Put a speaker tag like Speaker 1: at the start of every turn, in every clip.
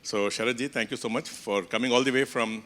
Speaker 1: So Sharadji, thank you so much for coming all the way from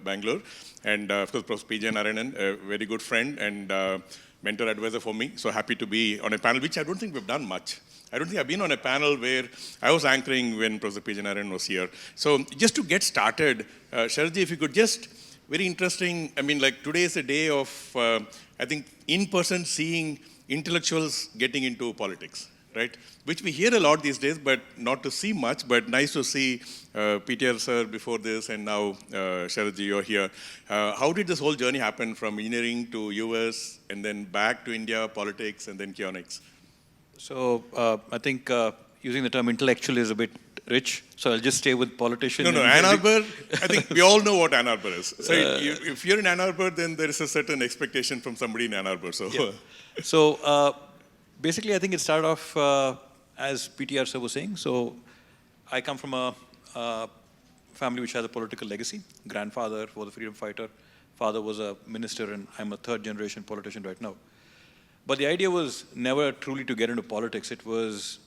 Speaker 1: Bangalore. And of course, Prof. P.J. Narayanan, a very good friend and mentor advisor for me. So happy to be on a panel, which I don't think we've done much. I don't think I've been on a panel where I was anchoring when Professor P.J. Narayanan was here. So just to get started, Sharadji, if you could just, very interesting, I mean, like today is a day of, I think, in-person seeing intellectuals getting into politics, right? Which we hear a lot these days, but not to see much, but nice to see PTR sir before this, and now Sharadji, you're here. How did this whole journey happen from engineering to US, and then back to India, politics, and then Kionics?
Speaker 2: So I think using the term intellectual is a bit rich, so I'll just stay with politician.
Speaker 1: No, Ann Arbor, I think we all know what Ann Arbor is. So if you're in Ann Arbor, then there is a certain expectation from somebody in Ann Arbor. So,
Speaker 2: yeah. So basically, I think it started off as PTR sir was saying. So I come from a family which has a political legacy. Grandfather was a freedom fighter. Father was a minister, and I'm a third generation politician right now. But the idea was never truly to get into politics. It was,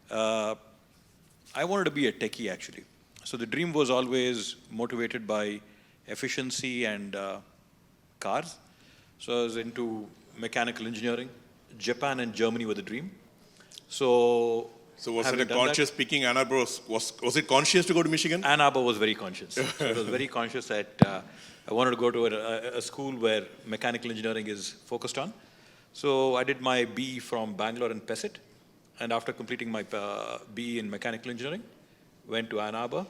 Speaker 2: I wanted to be a techie actually. So the dream was always motivated by efficiency and cars. So I was into mechanical engineering. Japan and Germany were the dream. So
Speaker 1: was it a conscious picking? Ann Arbor was it conscious to go to Michigan?
Speaker 2: Ann Arbor was very conscious. So it was very conscious that I wanted to go to a school where mechanical engineering is focused on. So I did my BE from Bangalore and Pesset, and after completing my BE in mechanical engineering, went to Ann Arbor,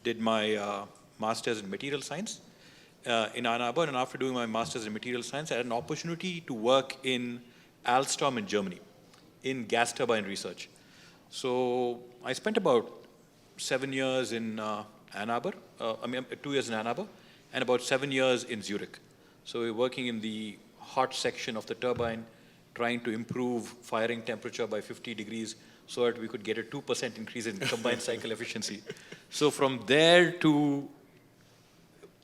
Speaker 2: did my master's in material science in Ann Arbor, and after doing my master's in material science, I had an opportunity to work in Alstom in Germany, in gas turbine research. So I spent about 7 years in Ann Arbor, 2 years in Ann Arbor, and about 7 years in Zurich. So we're working in the hot section of the turbine, trying to improve firing temperature by 50 degrees so that we could get a 2% increase in combined cycle efficiency. So from there to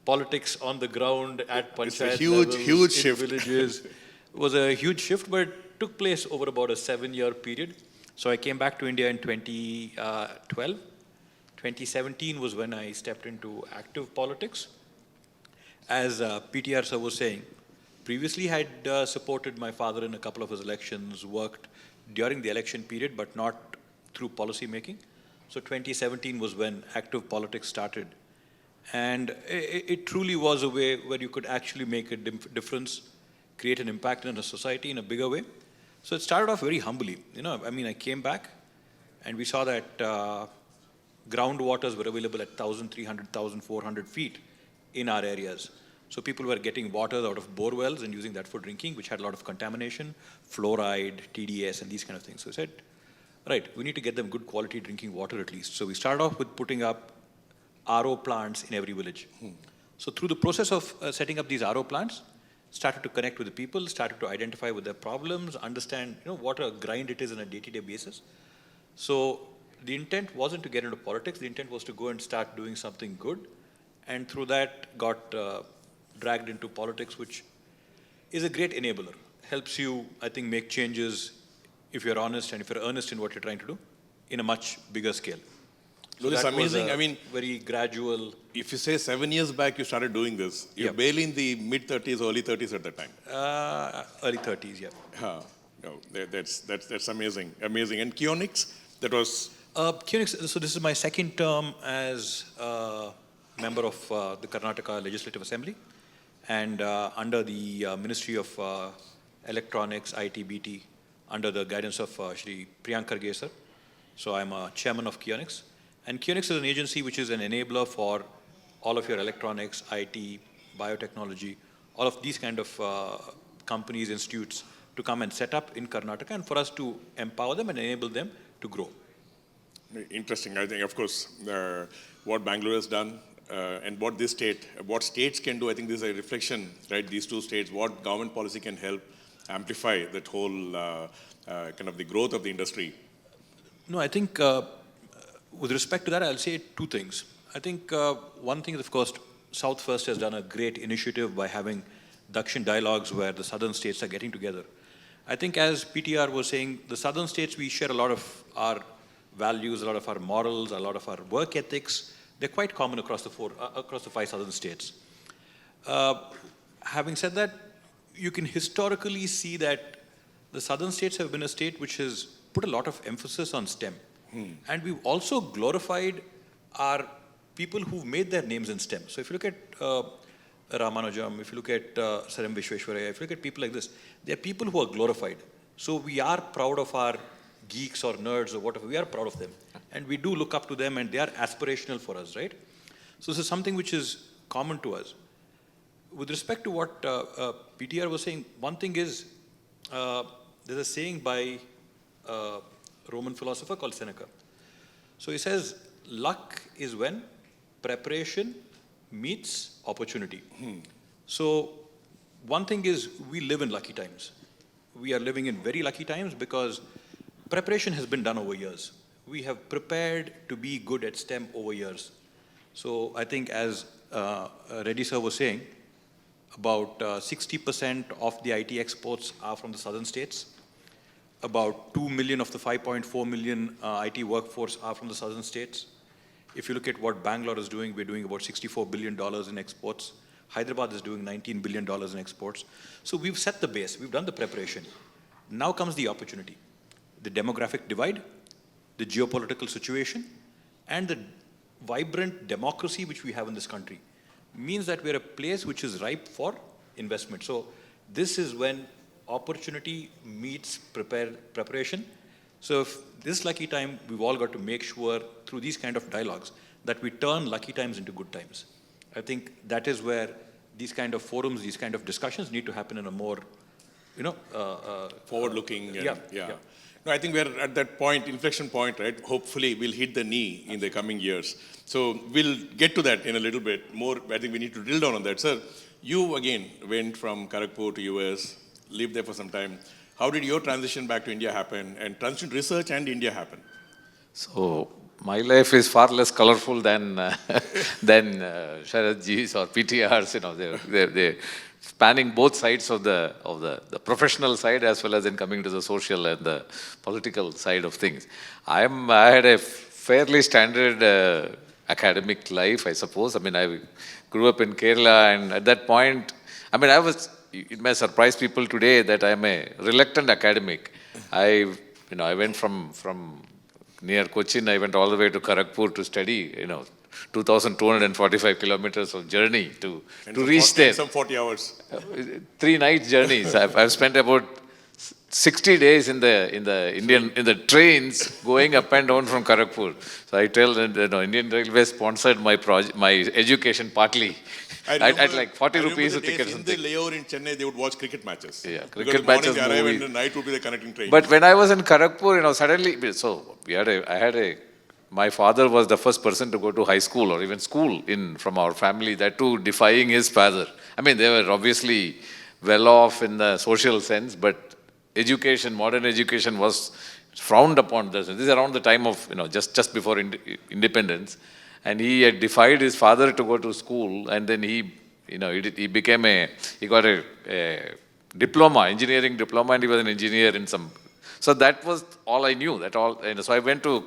Speaker 2: politics on the ground at panchayat levels,
Speaker 1: huge
Speaker 2: in
Speaker 1: shift.
Speaker 2: Villages, was a huge shift, but it took place over about a 7-year period. So I came back to India in 2012. 2017 was when I stepped into active politics. As PTR sir was saying, previously had supported my father in a couple of his elections, worked during the election period, but not through policy making. So 2017 was when active politics started. And it truly was a way where you could actually make a difference, create an impact in a society in a bigger way. So it started off very humbly. I came back and we saw that groundwaters were available at 1,300, 1,400 feet in our areas. So people were getting water out of bore wells and using that for drinking, which had a lot of contamination, fluoride, TDS, and these kind of things. So I said, right, we need to get them good quality drinking water at least. So we started off with putting up RO plants in every village. So through the process of setting up these RO plants, started to connect with the people, started to identify with their problems, understand what a grind it is on a day-to-day basis. So the intent wasn't to get into politics. The intent was to go and start doing something good. And through that, got dragged into politics, which is a great enabler. Helps you, I think, make changes if you're honest and if you're earnest in what you're trying to do in a much bigger scale.
Speaker 1: So that's amazing.
Speaker 2: Very gradual.
Speaker 1: If you say 7 years back you started doing this, you're barely in the mid-30s, early 30s at that time.
Speaker 2: Early 30s, yeah.
Speaker 1: No, that's amazing. Amazing. And Kionics, that was...
Speaker 2: Kionics, so this is my second term as member of the Karnataka Legislative Assembly, and under the Ministry of Electronics, IT, BT, under the guidance of Shri Priyank Kharge sir. So I'm a chairman of Kionics. And Kionics is an agency which is an enabler for all of your electronics, IT, biotechnology, all of these kind of companies, institutes to come and set up in Karnataka, and for us to empower them and enable them to grow.
Speaker 1: Interesting. I think, of course, what Bangalore has done and what states can do, I think this is a reflection, right? These two states, what government policy can help amplify that whole kind of the growth of the industry.
Speaker 2: No, I think with respect to that, I'll say two things. I think one thing is, of course, South First has done a great initiative by having Dakshin Dialogues where the southern states are getting together. I think as PTR was saying, the southern states, we share a lot of our values, a lot of our morals, a lot of our work ethics, they're quite common across the 5 southern states. Having said that, you can historically see that the southern states have been a state which has put a lot of emphasis on STEM. And we've also glorified our people who've made their names in STEM. So if you look at Ramanujam, if you look at Sir M. Vishweshwaraya, if you look at people like this, they're people who are glorified. So we are proud of our geeks or nerds or whatever, we are proud of them. And we do look up to them and they are aspirational for us, right? So this is something which is common to us. With respect to what PTR was saying, one thing is, there's a saying by a Roman philosopher called Seneca. So he says, luck is when preparation meets opportunity. So one thing is, we live in lucky times. We are living in very lucky times because preparation has been done over years. We have prepared to be good at STEM over years. So I think as Reddy sir was saying, about 60% of the IT exports are from the southern states. About 2 million of the 5.4 million IT workforce are from the southern states. If you look at what Bangalore is doing, we're doing about $64 billion in exports. Hyderabad is doing $19 billion in exports. So we've set the base, we've done the preparation. Now comes the opportunity. The demographic divide, the geopolitical situation, and the vibrant democracy which we have in this country means that we're a place which is ripe for investment. So this is when opportunity meets preparation. So if this lucky time, we've all got to make sure through these kind of dialogues that we turn lucky times into good times. I think that is where these kind of forums, these kind of discussions need to happen in a more,
Speaker 1: forward-looking.
Speaker 2: Yeah.
Speaker 1: No, I think we're at that point, inflection point, right? Hopefully we'll hit the knee in the coming years. So we'll get to that in a little bit more. I think we need to drill down on that. Sir, you again went from Kharagpur to US, lived there for some time. How did your transition back to India happen, and transition to research and India happen?
Speaker 3: So my life is far less colorful than Sharadji's or PTR's. They're spanning both sides of the professional side as well as in coming to the social and the political side of things. I had a fairly standard academic life, I suppose. I mean, I grew up in Kerala, and at that point, it may surprise people today that I'm a reluctant academic. I went from near Cochin, I went all the way to Kharagpur to study, 2,245 kilometers of journey to reach there.
Speaker 1: Some 40 hours.
Speaker 3: 3 night journeys. I've spent about 60 days in the trains going up and down from Kharagpur. So I tell Indian Railways sponsored my education partly. At like 40 rupees a ticket.
Speaker 1: In the layover in Chennai, they would watch cricket matches.
Speaker 3: Yeah,
Speaker 1: cricket matches. They arrive and the night would be the connecting train.
Speaker 3: But when I was in Kharagpur, suddenly, my father was the first person to go to high school or even school from our family, that too defying his father. I mean, they were obviously well off in the social sense, but education, modern education was frowned upon. This is around the time of, just before independence. And he had defied his father to go to school, and then he got a diploma, engineering diploma, and he was an engineer in some. So that was all I knew. So I went to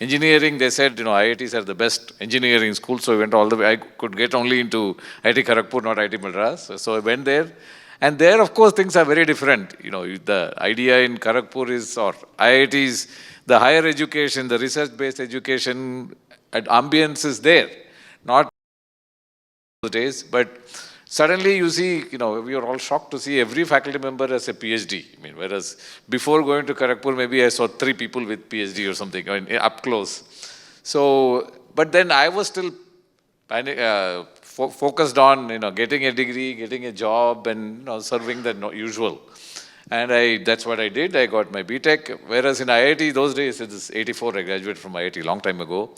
Speaker 3: engineering. They said, IITs are the best engineering school. So I went all the way. I could get only into IIT Kharagpur, not IIT Madras. So I went there. And there, of course, things are very different. The idea in Kharagpur is, or IITs, the higher education, the research-based education, ambience is there. Not those days, but suddenly you see, we are all shocked to see every faculty member as a PhD. Whereas before going to Kharagpur, maybe I saw 3 people with PhD or something, up close. So, but then I was still focused on, getting a degree, getting a job, and serving the usual. And that's what I did. I got my BTech. Whereas in IIT those days, it is 84, I graduated from IIT long time ago.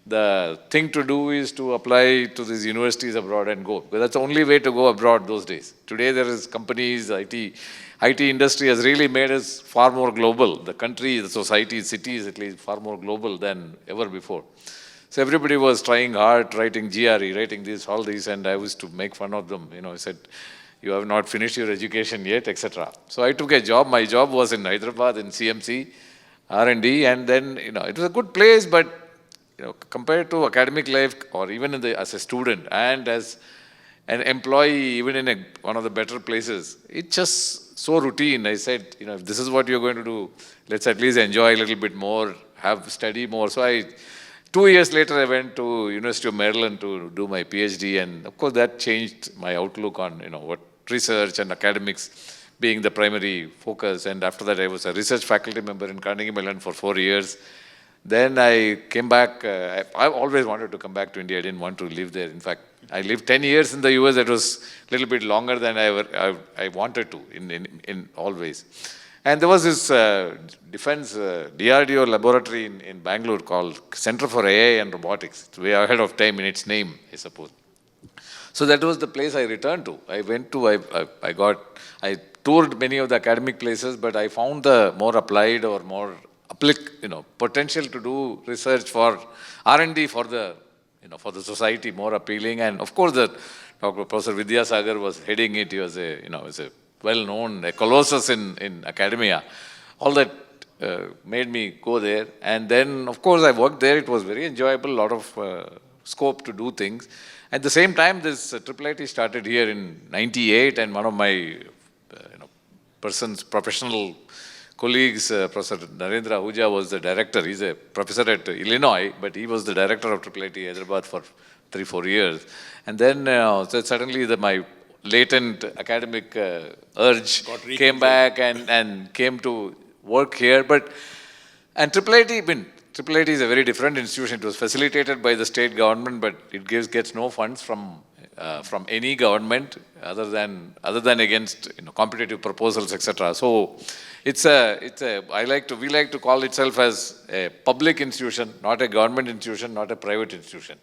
Speaker 3: The thing to do is to apply to these universities abroad and go. Because that's the only way to go abroad those days. Today there is companies, IT industry has really made us far more global. The country, the society, cities at least, far more global than ever before. So everybody was trying hard, writing GRE, writing this, all these, and I used to make fun of them. I said, you have not finished your education yet, etc. So I took a job. My job was in Hyderabad, in CMC. R&D, and then, it was a good place, but, compared to academic life or even as a student and as an employee, even in one of the better places, it's just so routine. I said, if this is what you're going to do, let's at least enjoy a little bit more, study more. So 2 years later, I went to University of Maryland to do my PhD, and of course that changed my outlook on, what research and academics being the primary focus. And after that, I was a research faculty member in Carnegie Mellon for 4 years. Then I came back. I always wanted to come back to India. I didn't want to live there. In fact, I lived 10 years in the US. That was a little bit longer than I wanted to in all ways. And there was this defense DRDO laboratory in Bangalore called Center for AI and Robotics. It's way ahead of time in its name, I suppose. So that was the place I returned to. I went to, I toured many of the academic places, but I found the more applied or more potential to do research for R&D for the society more appealing. And of course, Dr. Professor Vidyasagar was heading it. He was a well-known, a colossus in academia. All that made me go there. And then, of course, I worked there. It was very enjoyable, a lot of scope to do things. At the same time, this IIIT started here in '98, and one of my professional colleagues, Professor Narendra Ahuja, was the director. He's a professor at Illinois, but he was the director of IIIT Hyderabad for 3-4 years. And then so suddenly my latent academic urge came back and came to work here. And IIIT is a very different institution. It was facilitated by the state government, but it gets no funds from any government other than against competitive proposals, etc. So we like to call itself as a public institution, not a government institution, not a private institution.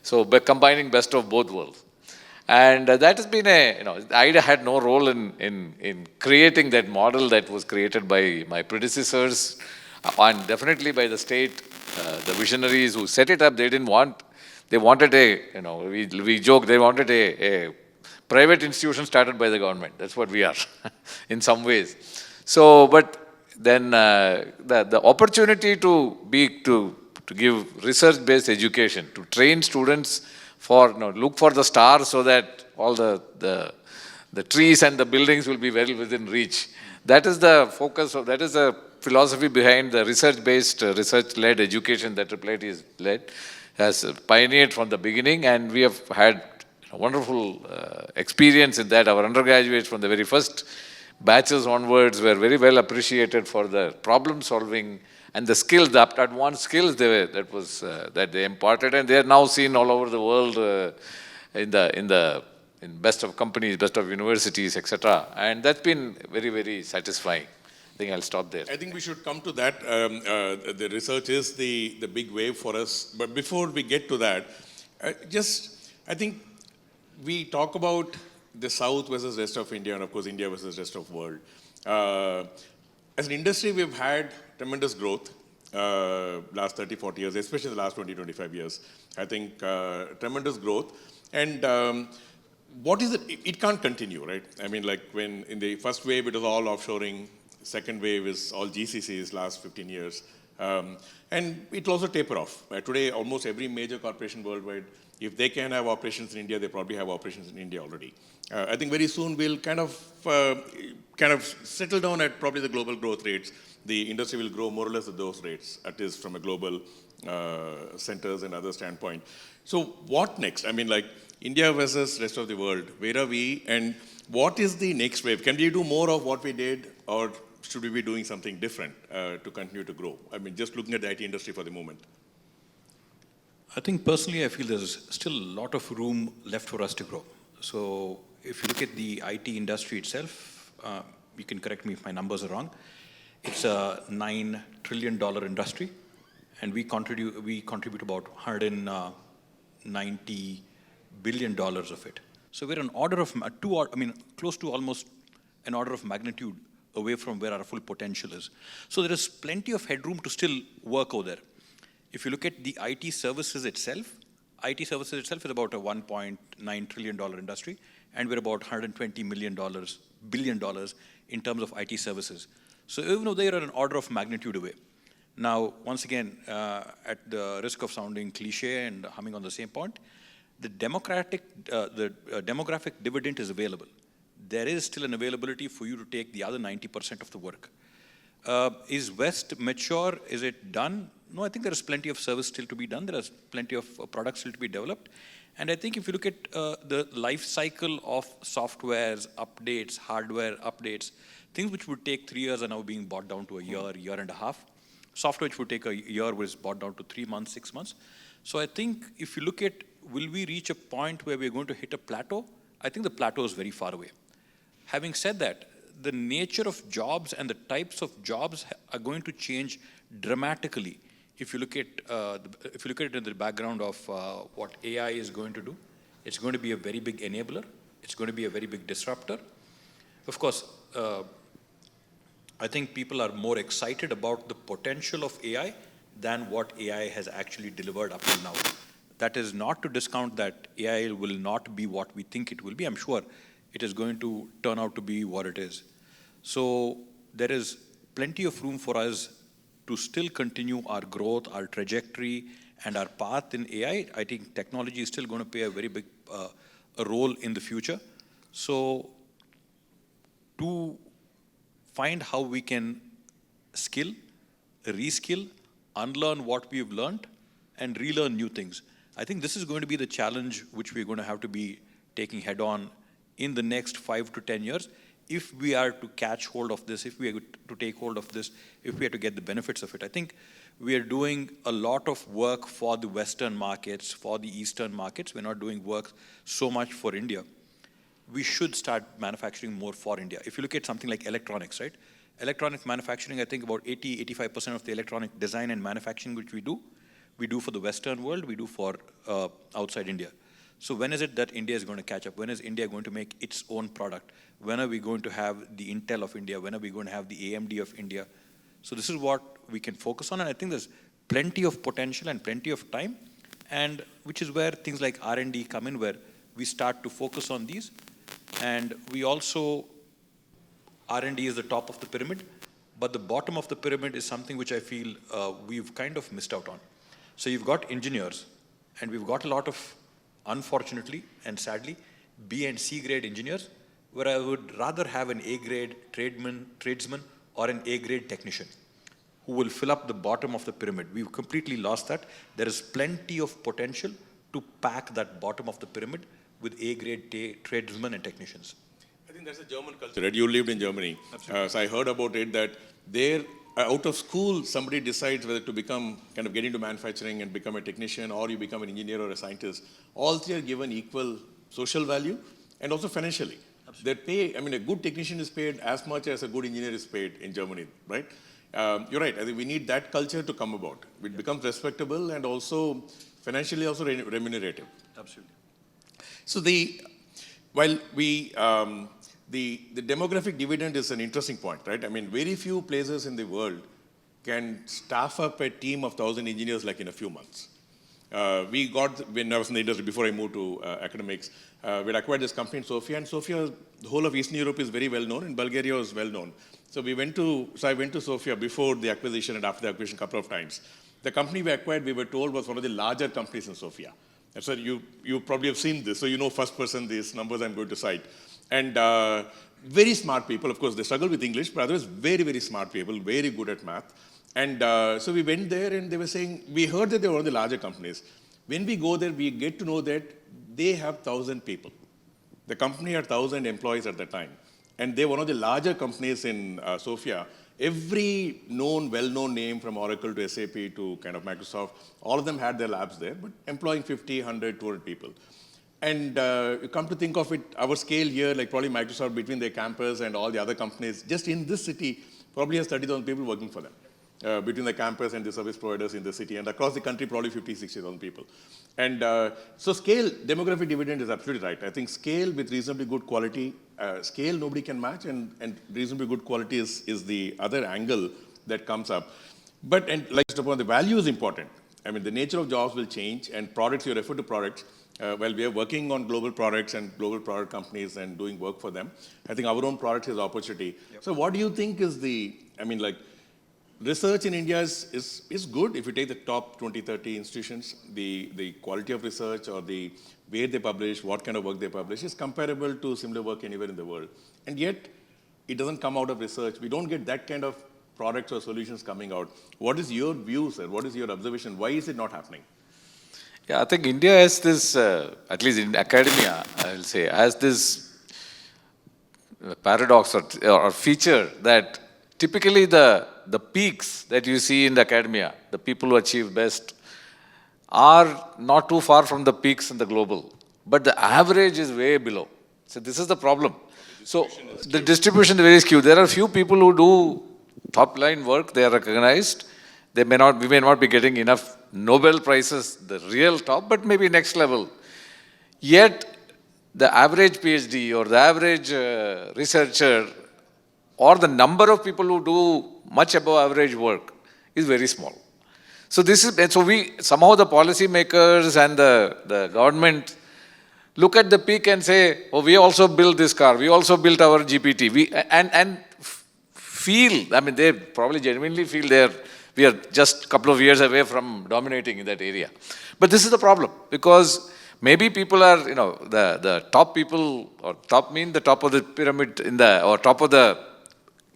Speaker 3: So by combining best of both worlds. And that has been I had no role in creating that model that was created by my predecessors, and definitely by the state, the visionaries who set it up. They wanted we joke, they wanted a private institution started by the government. That's what we are, in some ways. So, but then the opportunity to give research-based education, to train students look for the stars so that all the trees and the buildings will be well within reach. That is the focus that is the philosophy behind the research-based, research-led education that IIIT has pioneered from the beginning, and we have had a wonderful experience in that. Our undergraduates from the very first batches onwards were very well appreciated for the problem solving and the skills, the advanced skills that they imparted, and they are now seen all over the world in best of companies, best of universities, etc. And that's been very, very satisfying. I think I'll stop there.
Speaker 1: I think we should come to that. The research is the big wave for us. But before we get to that, I think we talk about the South versus rest of India, and of course India versus rest of world. As an industry, we've had tremendous growth last 30, 40 years, especially the last 20, 25 years. I think tremendous growth. And what is it? It can't continue, right? I mean, like when in the first wave, it was all offshoring. Second wave is all GCCs last 15 years. And it will also taper off. Today, almost every major corporation worldwide, if they can have operations in India, they probably have operations in India already. I think very soon we'll kind of settle down at probably the global growth rates. The industry will grow more or less at those rates, at least from a global centers and other standpoint. So what next? I mean, like India versus rest of the world, where are we? And what is the next wave? Can we do more of what we did, or should we be doing something different to continue to grow? I mean, just looking at the IT industry for the moment.
Speaker 2: I think personally, I feel there's still a lot of room left for us to grow. So if you look at the IT industry itself, you can correct me if my numbers are wrong, it's a $9 trillion industry, and we contribute about $190 billion of it. So we're an order of close to almost an order of magnitude away from where our full potential is. So there is plenty of headroom to still work over there. If you look at the IT services itself is about a $1.9 trillion industry, and we're about $120 billion in terms of IT services. So even though they are an order of magnitude away. Now, once again, at the risk of sounding cliche and humming on the same point, the demographic dividend is available. There is still an availability for you to take the other 90% of the work. Is West mature? Is it done? No, I think there is plenty of service still to be done. There is plenty of products still to be developed. And I think if you look at the life cycle of softwares, updates, hardware updates, things which would take 3 years are now being brought down to a year, year and a half. Software which would take a year was brought down to 3 months, 6 months. So I think if you look at, will we reach a point where we're going to hit a plateau? I think the plateau is very far away. Having said that, the nature of jobs and the types of jobs are going to change dramatically. If you look at it in the background of what AI is going to do, it's going to be a very big enabler. It's going to be a very big disruptor. Of course, I think people are more excited about the potential of AI than what AI has actually delivered up till now. That is not to discount that AI will not be what we think it will be. I'm sure it is going to turn out to be what it is. So there is plenty of room for us to still continue our growth, our trajectory, and our path in AI. I think technology is still going to play a very big a role in the future. So to find how we can skill, reskill, unlearn what we've learned, and relearn new things. I think this is going to be the challenge which we're going to have to be taking head on in the next 5 to 10 years. If we are to catch hold of this, if we are to take hold of this, if we are to get the benefits of it. I think we are doing a lot of work for the Western markets, for the Eastern markets. We're not doing work so much for India. We should start manufacturing more for India. If you look at something like electronics, right? Electronic manufacturing, I think about 85% of the electronic design and manufacturing which we do for the Western world, we do for outside India. So when is it that India is going to catch up? When is India going to make its own product? When are we going to have the Intel of India? When are we going to have the AMD of India? So this is what we can focus on. And I think there's plenty of potential and plenty of time, and which is where things like R&D come in, where we start to focus on these. And we also, R&D is the top of the pyramid, but the bottom of the pyramid is something which I feel we've kind of missed out on. So you've got engineers, and we've got a lot of, unfortunately and sadly, B and C grade engineers, where I would rather have an A grade tradesman or an A grade technician who will fill up the bottom of the pyramid. We've completely lost that. There is plenty of potential to pack that bottom of the pyramid with A grade tradesmen and technicians.
Speaker 1: I think that's a German culture, right? You lived in Germany. So I heard about it that there, out of school, somebody decides whether to become, kind of get into manufacturing and become a technician, or you become an engineer or a scientist. All three are given equal social value and also financially. They pay, I mean, a good technician is paid as much as a good engineer is paid in Germany, right? You're right. I think we need that culture to come about. It becomes respectable and also financially also remunerative.
Speaker 2: Absolutely.
Speaker 1: So while the demographic dividend is an interesting point, right? I mean, very few places in the world can staff up a team of 1,000 engineers like in a few months. When I was in the industry, before I moved to academics, we acquired this company in Sofia, and Sofia, the whole of Eastern Europe is very well known, and Bulgaria was well known. So I went to Sofia before the acquisition and after the acquisition a couple of times. The company we acquired, we were told, was one of the larger companies in Sofia. And so you probably have seen this, so you know first person these numbers I'm going to cite. And very smart people, of course, they struggle with English, but otherwise very, very smart people, very good at math. And so we went there and they were saying, we heard that they were one of the larger companies. When we go there, we get to know that they have 1,000 people. The company had 1,000 employees at that time. And they're one of the larger companies in Sofia. Every well-known name from Oracle to SAP to kind of Microsoft, all of them had their labs there, but employing 50, 100, 200 people. And you come to think of it, our scale here, like probably Microsoft between their campus and all the other companies, just in this city, probably has 30,000 people working for them. Between the campus and the service providers in the city, and across the country, probably 50, 60,000 people. And so scale, demographic dividend is absolutely right. I think scale with reasonably good quality, scale nobody can match, and reasonably good quality is the other angle that comes up. But, and like upon, the value is important. I mean, the nature of jobs will change, and products, you refer to products. Well, we are working on global products and global product companies and doing work for them. I think our own product is opportunity. Yep. So what do you think is research in India is good if you take the top 20, 30 institutions. The quality of research or the way they publish, what kind of work they publish is comparable to similar work anywhere in the world. And yet, it doesn't come out of research. We don't get that kind of products or solutions coming out. What is your view, sir? What is your observation? Why is it not happening?
Speaker 3: Yeah, I think India has this, at least in academia, I will say, has this paradox or feature that typically the peaks that you see in the academia, the people who achieve best, are not too far from the peaks in the global. But the average is way below. So this is the problem. So the distribution is very skewed. There are few people who do top line work, they are recognized. We may not be getting enough Nobel Prizes, the real top, but maybe next level. Yet, the average PhD or the average researcher or the number of people who do much above average work is very small. So somehow the policy makers and the government look at the peak and say, oh, we also built this car, we also built our GPT, and feel, I mean, they probably genuinely feel we are just a couple of years away from dominating in that area. But this is the problem, because maybe people are, the top people, or top mean the top of the pyramid or top of the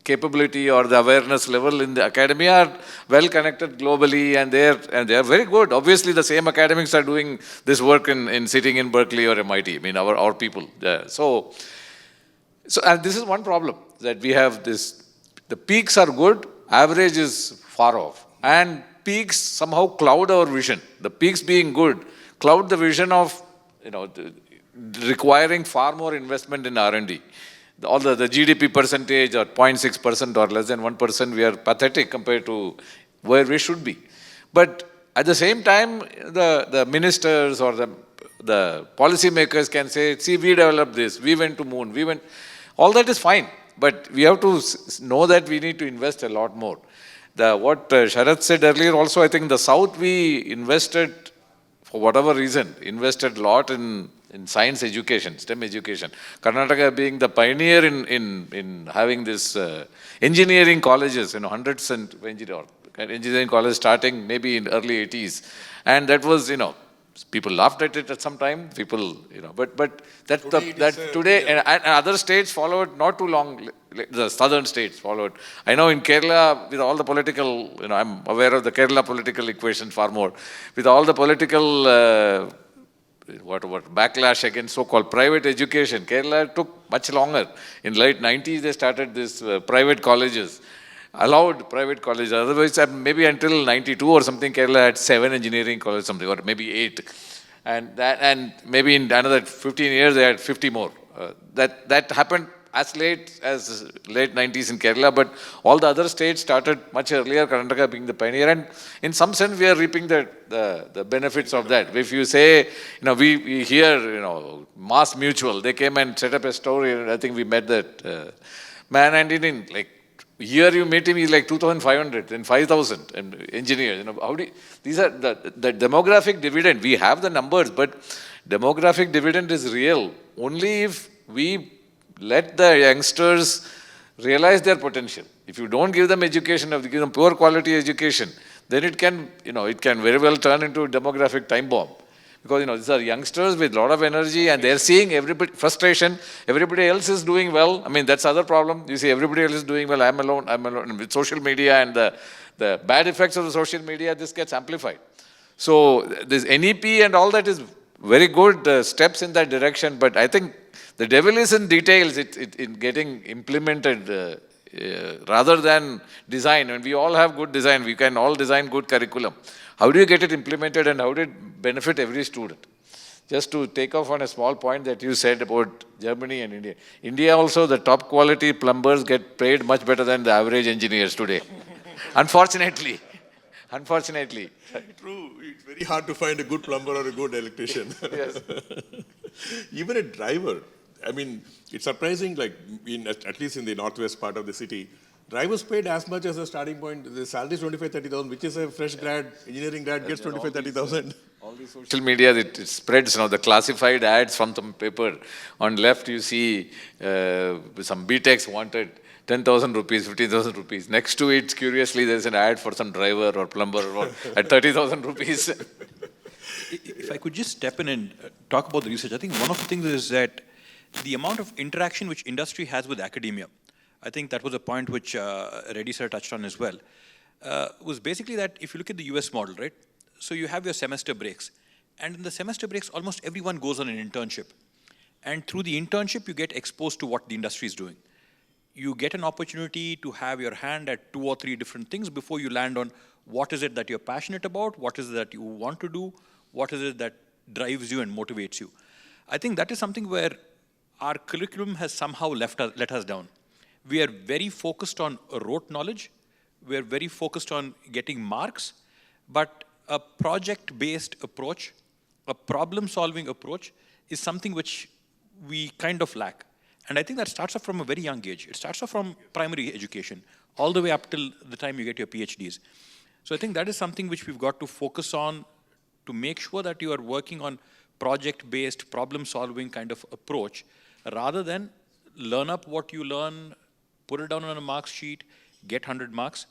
Speaker 3: capability or the awareness level in the academia are well connected globally, and they are very good. Obviously, the same academics are doing this work in sitting in Berkeley or MIT. I mean, our people. So and this is one problem that we have. The peaks are good, average is far off, and peaks somehow cloud our vision. The peaks being good cloud the vision of requiring far more investment in R&D. All the GDP percentage or 0.6% or less than 1%, we are pathetic compared to where we should be. But at the same time, the ministers or the policymakers can say, see, we developed this, we went to moon, all that is fine. But we have to know that we need to invest a lot more. What Sharath said earlier also, I think the South, we invested, for whatever reason, invested a lot in science education, STEM education. Karnataka being the pioneer in having this engineering colleges, hundreds and engineering colleges starting maybe in early 80s. And that was, people laughed at it at some time. People, but today and other states followed not too long. The southern states followed. I know in Kerala, with all the political, I'm aware of the Kerala political equation far more. With all the political, backlash against so-called private education, Kerala took much longer. In late 90s, they started this private colleges. Allowed private colleges. Otherwise, maybe until 92 or something, Kerala had 7 engineering colleges, something, or maybe 8. And maybe in another 15 years, they had 50 more. That happened as late as late 90s in Kerala, but all the other states started much earlier, Karnataka being the pioneer. And in some sense, we are reaping the benefits of that. If you say, we hear, Mass Mutual, they came and set up a store here. I think we met that man, and in here you meet him, he's like 2,500 and 5,000 engineers. These are the demographic dividend. We have the numbers, but demographic dividend is real only if we let the youngsters realize their potential. If you don't give them education, if you give them poor quality education, then it can very well turn into a demographic time bomb. Because, these are youngsters with a lot of energy, and they're seeing frustration. Everybody else is doing well. I mean, that's other problem. You see, everybody else is doing well. I'm alone. With social media and the bad effects of the social media, this gets amplified. So this NEP and all that is very good steps in that direction. But I think the devil is in details, in getting implemented rather than design. And we all have good design. We can all design good curriculum. How do you get it implemented, and how did it benefit every student? Just to take off on a small point that you said about Germany and India. India also, the top quality plumbers get paid much better than the average engineers today. Unfortunately.
Speaker 1: True. It's very hard to find a good plumber or a good electrician.
Speaker 3: Yes.
Speaker 1: Even a driver. I mean, it's surprising, at least in the northwest part of the city, drivers paid as much as a starting point. The salary is 25,000, 30,000, which is a fresh grad, engineering grad gets 25,000, 30,000.
Speaker 3: All the social media, it spreads now, the classified ads from some paper. On left, you see some BTECs wanted 10,000 rupees, 15,000 rupees. Next to it, curiously, there's an ad for some driver or plumber or at 30,000 rupees.
Speaker 2: If I could just step in and talk about the research, I think one of the things is that the amount of interaction which industry has with academia, I think that was a point which Reddy sir touched on as well, was basically that if you look at the US model, right? So you have your semester breaks. And in the semester breaks, almost everyone goes on an internship. And through the internship, you get exposed to what the industry is doing. You get an opportunity to have your hand at 2 or 3 different things before you land on what is it that you're passionate about, what is it that you want to do, what is it that drives you and motivates you. I think that is something where our curriculum has somehow let us down. We are very focused on rote knowledge. We are very focused on getting marks, but a project-based approach, a problem-solving approach is something which we kind of lack. And I think that starts off from a very young age. It starts off from primary education, all the way up till the time you get your PhDs. So I think that is something which we've got to focus on to make sure that you are working on project-based, problem-solving kind of approach, rather than learn up what you learn, put it down on a marks sheet, get 100 marks.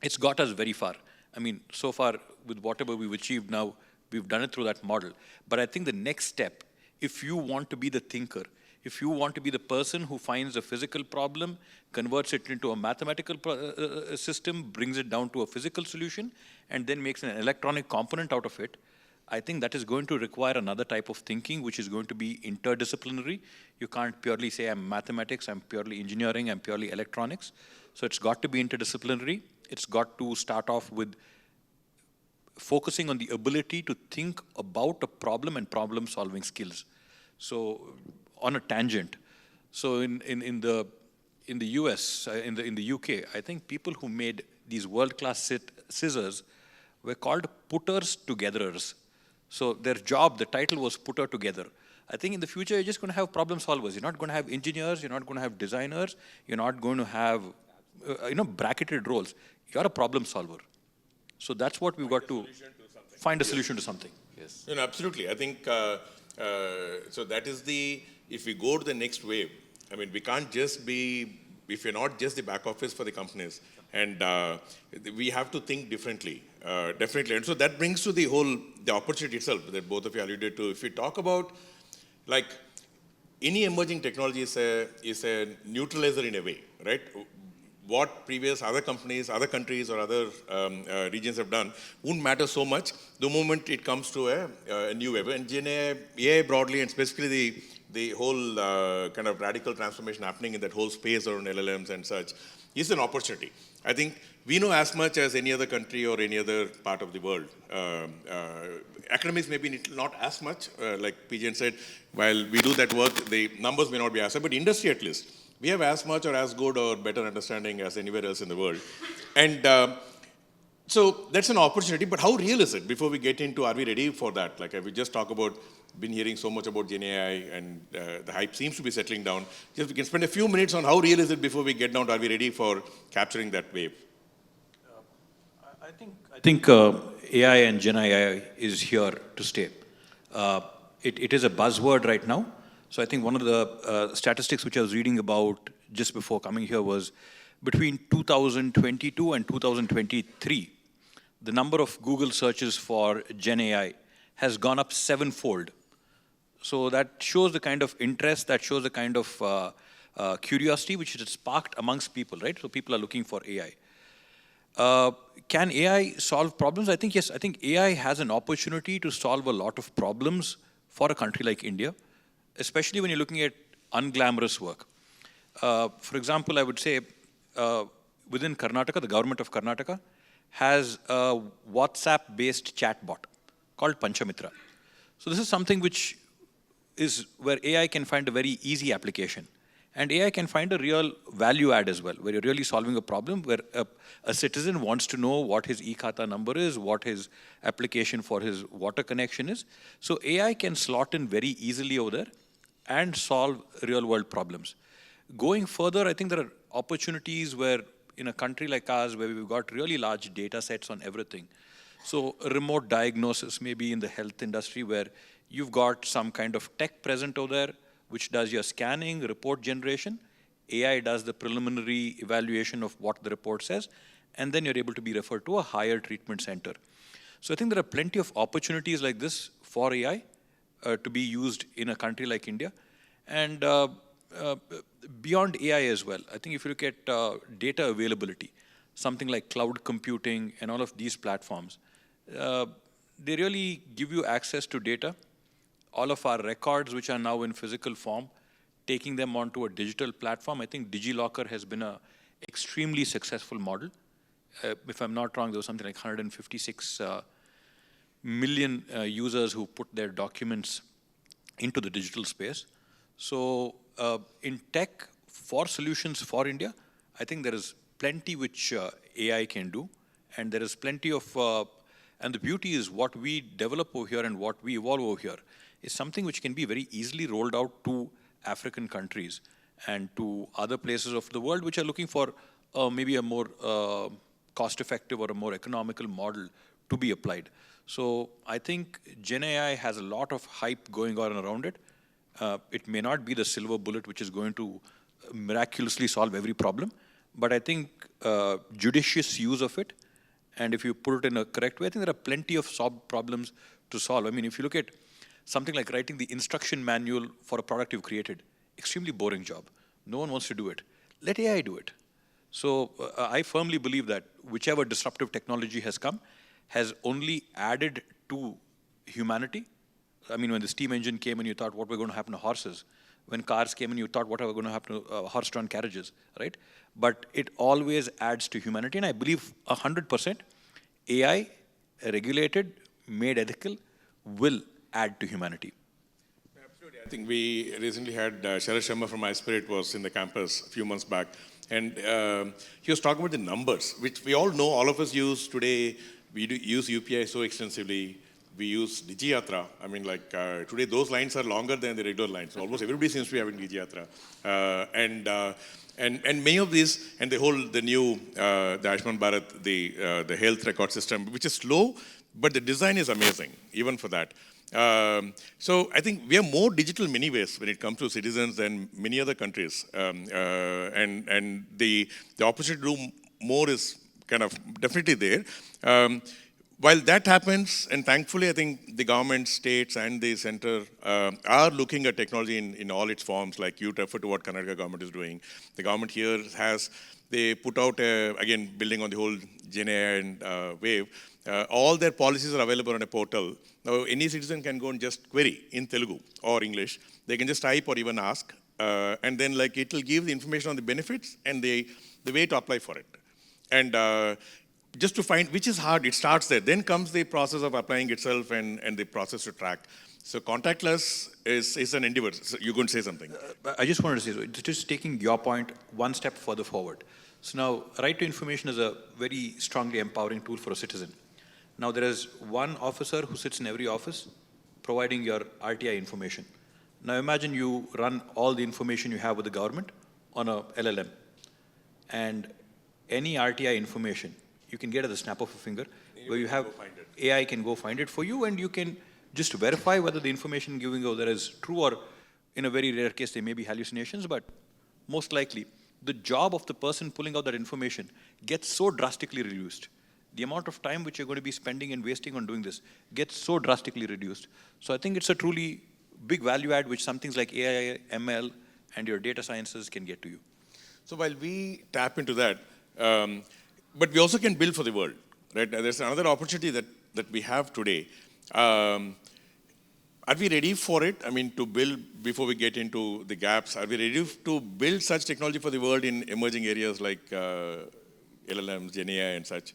Speaker 2: It's got us very far. I mean, so far, with whatever we've achieved now, we've done it through that model. But I think the next step, if you want to be the thinker, if you want to be the person who finds a physical problem, converts it into a mathematical system, brings it down to a physical solution, and then makes an electronic component out of it, I think that is going to require another type of thinking, which is going to be interdisciplinary. You can't purely say, I'm mathematics, I'm purely engineering, I'm purely electronics. So it's got to be interdisciplinary. It's got to start off with focusing on the ability to think about a problem and problem-solving skills. So on a tangent, so in the US, in the UK, I think people who made these world-class scissors were called putters-togetherers. So their job, the title was putter together. I think in the future, you're just going to have problem solvers. You're not going to have engineers. You're not going to have designers. You're not going to have, bracketed roles. You're a problem solver. So that's what we've got to find a solution to something.
Speaker 3: Yes.
Speaker 1: Absolutely. I think, so that is if we go to the next wave, I mean, we can't just be, if you're not just the back office for the companies, and we have to think differently, definitely. And so that brings to the opportunity itself that both of you alluded to. If we talk about, like, any emerging technology is a neutralizer in a way, right? What previous other companies, other countries, or other regions have done wouldn't matter so much the moment it comes to a new wave. And AI broadly, and specifically the whole kind of radical transformation happening in that whole space around LLMs and such, is an opportunity. I think we know as much as any other country or any other part of the world. Academics maybe not as much, like Pijan said, while we do that work, the numbers may not be as high, but industry at least, we have as much or as good or better understanding as anywhere else in the world. And so that's an opportunity, but how real is it? Before we get into, are we ready for that? Like, we just talk about, been hearing so much about Gen AI, and the hype seems to be settling down. Just we can spend a few minutes on how real is it before we get down to, are we ready for capturing that wave?
Speaker 2: I think AI and Gen AI is here to stay. It is a buzzword right now. So I think one of the statistics which I was reading about just before coming here was between 2022 and 2023, the number of Google searches for Gen AI has gone up 7-fold. So that shows the kind of interest, that shows the kind of curiosity which is sparked amongst people, right? So people are looking for AI. Can AI solve problems? I think yes. I think AI has an opportunity to solve a lot of problems for a country like India, especially when you're looking at unglamorous work. For example, I would say within Karnataka, the government of Karnataka has a WhatsApp-based chatbot called Panchamitra. So this is something which is where AI can find a very easy application. And AI can find a real value add as well, where you're really solving a problem where a citizen wants to know what his e-Khata number is, what his application for his water connection is. So AI can slot in very easily over there and solve real world problems. Going further, I think there are opportunities where in a country like ours, where we've got really large data sets on everything, So remote diagnosis, maybe in the health industry, where you've got some kind of tech present over there, which does your scanning, report generation. AI does the preliminary evaluation of what the report says, and then you're able to be referred to a higher treatment center. So I think there are plenty of opportunities like this for AI to be used in a country like India. And beyond AI as well, I think if you look at data availability, something like cloud computing and all of these platforms, they really give you access to data. All of our records, which are now in physical form, taking them onto a digital platform. I think DigiLocker has been an extremely successful model. If I'm not wrong, there was something like 156 million users who put their documents into the digital space. So in tech for solutions for India, I think there is plenty which AI can do, and there is plenty of, and the beauty is what we develop over here and what we evolve over here is something which can be very easily rolled out to African countries and to other places of the world which are looking for maybe a more cost-effective or a more economical model to be applied. So I think Gen AI has a lot of hype going on around it. It may not be the silver bullet which is going to miraculously solve every problem, but I think judicious use of it, and if you put it in a correct way, I think there are plenty of problems to solve. I mean, if you look at something like writing the instruction manual for a product you've created, extremely boring job. No one wants to do it. Let AI do it. So I firmly believe that whichever disruptive technology has come has only added to humanity. I mean, when the steam engine came and you thought what was going to happen to horses, when cars came and you thought what was going to happen to horse-drawn carriages, right? But it always adds to humanity, and I believe 100% AI, regulated, made ethical, will add to humanity.
Speaker 1: Absolutely. I think we recently had Sharad Sharma from iSpirit was in the campus a few months back, and he was talking about the numbers, which we all know, all of us use today. We use UPI so extensively. We use Digiyatra. I mean, like today, those lines are longer than the regular lines. So almost everybody seems to be having Digiyatra. And many of these, and the new, the Ayushman Bharat, the health record system, which is slow, but the design is amazing, even for that. So I think we are more digital in many ways when it comes to citizens than many other countries. And the opportunity to do more is kind of definitely there. While that happens, and thankfully I think the government, states and the center are looking at technology in all its forms, like you refer to what Karnataka government is doing. The government here they put out, again, building on the whole Gen AI and wave, all their policies are available on a portal. Now any citizen can go and just query in Telugu or English. They can just type or even ask, and then like it will give the information on the benefits and the way to apply for it. And just to find, which is hard, it starts there. Then comes the process of applying itself and the process to track. So contactless is an endeavor. So you're going to say something.
Speaker 2: I just wanted to say, so just taking your point one step further forward. So now, right to information is a very strongly empowering tool for a citizen. Now there is one officer who sits in every office providing your RTI information. Now imagine you run all the information you have with the government on a LLM. And any RTI information, you can get at the snap of a finger, where you have AI can go find it for you, and you can just verify whether the information giving over there is true, or in a very rare case, there may be hallucinations, but most likely, the job of the person pulling out that information gets so drastically reduced. The amount of time which you're going to be spending and wasting on doing this gets so drastically reduced. So I think it's a truly big value add which some things like AI, ML, and your data sciences can get to you.
Speaker 1: So while we tap into that, but we also can build for the world, right? There's another opportunity that we have today. Are we ready for it? I mean, to build, before we get into the gaps, are we ready to build such technology for the world in emerging areas like LLMs, Gen AI and such?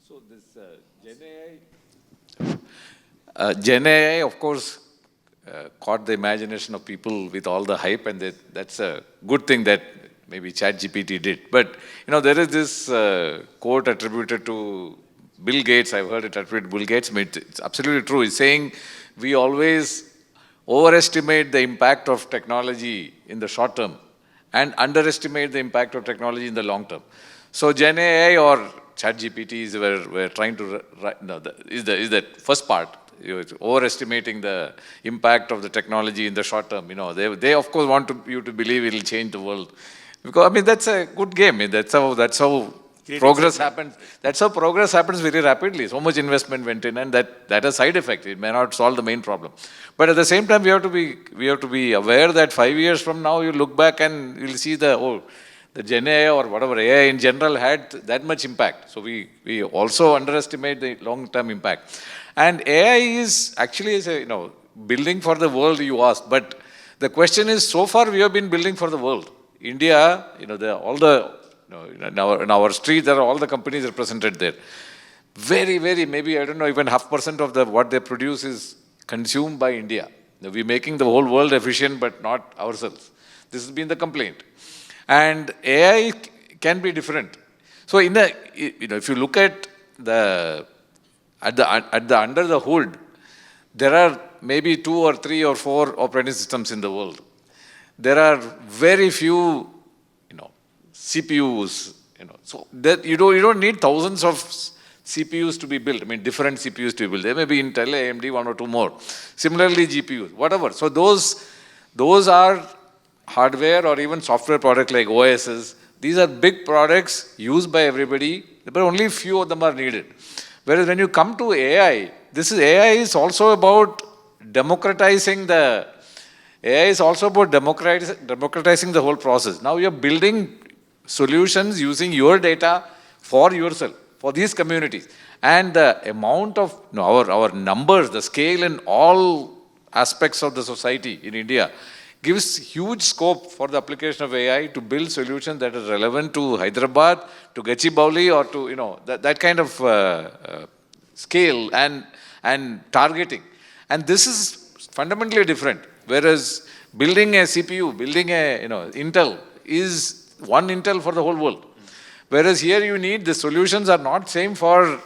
Speaker 3: So this Gen AI, of course, caught the imagination of people with all the hype, and that's a good thing that maybe ChatGPT did. But, there is this quote attributed to Bill Gates. I've heard it attributed to Bill Gates. It's absolutely true. He's saying we always overestimate the impact of technology in the short term and underestimate the impact of technology in the long term. So Gen AI or chat GPTs were trying to, no, is the first part. Overestimating the impact of the technology in the short term. They of course want you to believe it will change the world. Because, I mean, that's a good game. I mean, that's how progress happens. That's how progress happens very rapidly. So much investment went in, and that has side effect. It may not solve the main problem. But at the same time, we have to be aware that 5 years from now, you look back and you'll see the Gen AI or whatever AI in general had that much impact. So we also underestimate the long-term impact. And AI is actually, building for the world, you asked. But the question is, so far we have been building for the world. India, in our street, there are all the companies represented there. Very, very, maybe, I don't know, even 0.5% of what they produce is consumed by India. We're making the whole world efficient, but not ourselves. This has been the complaint. And AI can be different. So if you look at under the hood, there are maybe 2 or 3 or 4 operating systems in the world. There are very few, CPUs. So that you don't need thousands of CPUs to be built. I mean, different CPUs to be built. There may be Intel, AMD, 1 or 2 more. Similarly, GPUs, whatever. So those are hardware or even software products like OSs. These are big products used by everybody, but only few of them are needed. Whereas when you come to AI, AI is also about democratizing the whole process. Now you're building solutions using your data for yourself, for these communities. And the amount of our numbers, the scale in all aspects of the society in India gives huge scope for the application of AI to build solutions that are relevant to Hyderabad, to Gachibowli, or to, that kind of scale and targeting. And this is fundamentally different. Whereas building a CPU, building a, Intel is one Intel for the whole world. Whereas here you need, the solutions are not same for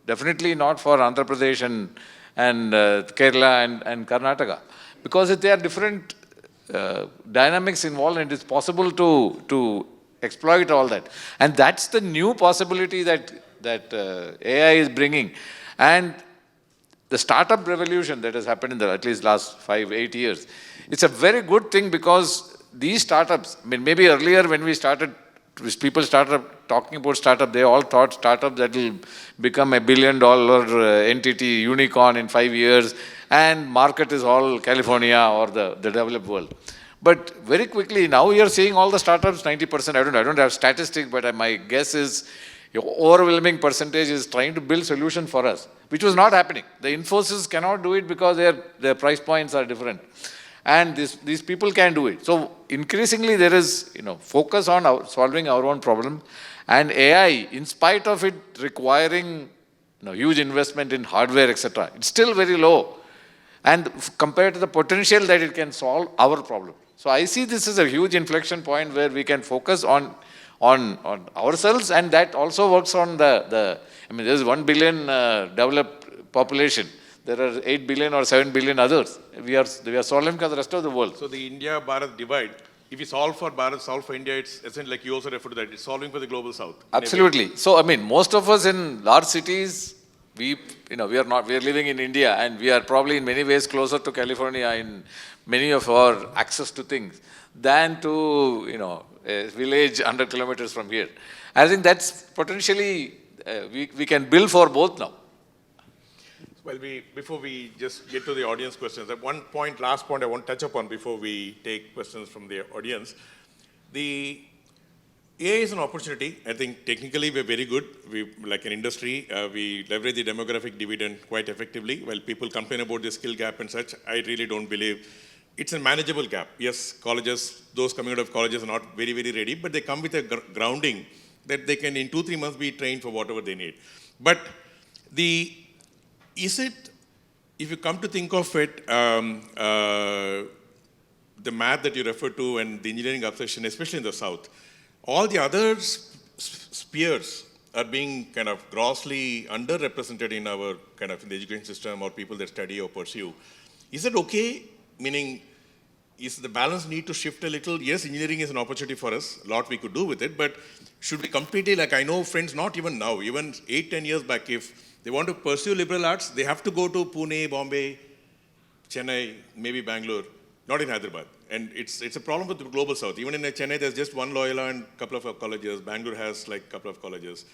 Speaker 3: definitely not for Andhra Pradesh and Kerala and Karnataka. Because there are different dynamics involved, and it's possible to exploit all that. And that's the new possibility that AI is bringing. And the startup revolution that has happened in the at least last 5-8 years, it's a very good thing, because these startups, I mean, maybe earlier when people started talking about startup, they all thought startup that will become $1 billion entity, unicorn in 5 years, and market is all California or the developed world. But very quickly, now you're seeing all the startups, 90%, I don't have statistics, but my guess is overwhelming percentage is trying to build solution for us, which was not happening. The Infosys cannot do it because their price points are different. And these people can do it. So increasingly there is focus on solving our own problem. And AI, in spite of it requiring huge investment in hardware, etc., it's still very low. And compared to the potential that it can solve our problem. So I see this as a huge inflection point where we can focus on ourselves, and that also works on there's 1 billion developed population. There are 8 billion or 7 billion others. We are solving for the rest of the world.
Speaker 1: So the India-Bharat divide, if we solve for Bharat, solve for India, it's essentially like you also referred to that, it's solving for the global south.
Speaker 3: Absolutely. So, I mean, most of us in large cities, we are living in India, and we are probably in many ways closer to California in many of our access to things than to, a village 100 kilometers from here. I think that's potentially, we can build for both now.
Speaker 1: Well, before we just get to the audience questions, last point I want to touch upon before we take questions from the audience. The AI is an opportunity. I think technically we're very good. We, like an industry, we leverage the demographic dividend quite effectively. While people complain about the skill gap and such, I really don't believe it's a manageable gap. Yes, colleges, those coming out of colleges are not very, very ready, but they come with a grounding that they can in 2-3 months be trained for whatever they need. But is it, if you come to think of it, the math that you referred to and the engineering obsession, especially in the South, all the other spheres are being kind of grossly underrepresented in our in the education system or people that study or pursue. Is it okay? Meaning, is the balance need to shift a little? Yes, engineering is an opportunity for us, a lot we could do with it, but should we completely, like I know friends, not even now, even 8-10 years back, if they want to pursue liberal arts, they have to go to Pune, Bombay, Chennai, maybe Bangalore, not in Hyderabad. And it's a problem with the global south. Even in Chennai, there's just one Loyola and a couple of colleges. Bangalore has like a couple of colleges.